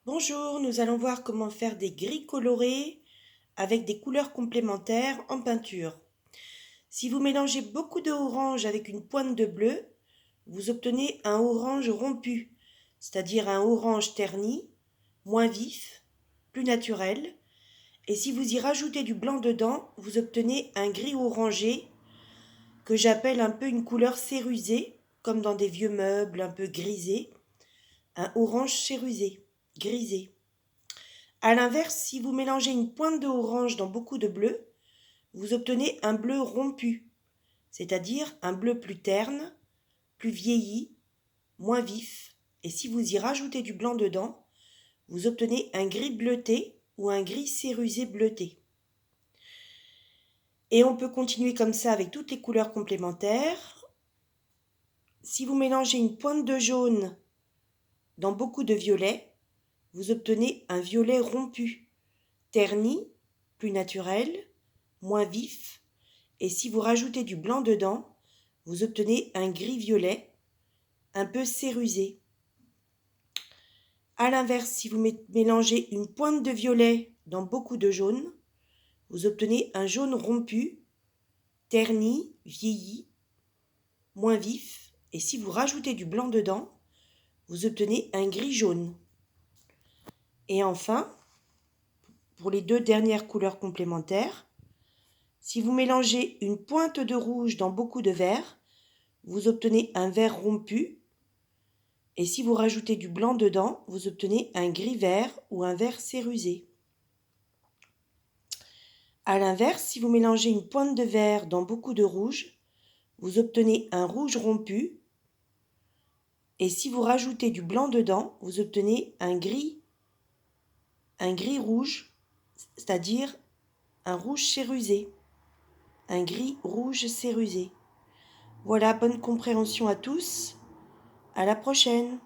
Bonjour, nous allons voir comment faire des gris colorés avec des couleurs complémentaires en peinture. Si vous mélangez beaucoup de orange avec une pointe de bleu, vous obtenez un orange rompu, c'est-à-dire un orange terni, moins vif, plus naturel. Et si vous y rajoutez du blanc dedans, vous obtenez un gris orangé que j'appelle un peu une couleur cérusée, comme dans des vieux meubles un peu grisés, un orange cérusé, grisé. A l'inverse, si vous mélangez une pointe de orange dans beaucoup de bleu, vous obtenez un bleu rompu, c'est-à-dire un bleu plus terne, plus vieilli, moins vif, et si vous y rajoutez du blanc dedans, vous obtenez un gris bleuté ou un gris cérusé bleuté. Et on peut continuer comme ça avec toutes les couleurs complémentaires. Si vous mélangez une pointe de jaune dans beaucoup de violet, vous obtenez un violet rompu, terni, plus naturel, moins vif, et si vous rajoutez du blanc dedans, vous obtenez un gris-violet, un peu cérusé. A l'inverse, si vous mélangez une pointe de violet dans beaucoup de jaune, vous obtenez un jaune rompu, terni, vieilli, moins vif, et si vous rajoutez du blanc dedans, vous obtenez un gris-jaune. Et enfin, pour les deux dernières couleurs complémentaires, si vous mélangez une pointe de rouge dans beaucoup de vert, vous obtenez un vert rompu, et si vous rajoutez du blanc dedans, vous obtenez un gris-vert ou un vert cérusé. A l'inverse, si vous mélangez une pointe de vert dans beaucoup de rouge, vous obtenez un rouge rompu, et si vous rajoutez du blanc dedans, vous obtenez un gris rouge, c'est-à-dire un rouge cérusé, un gris rouge cérusé. Voilà, bonne compréhension à tous. À la prochaine.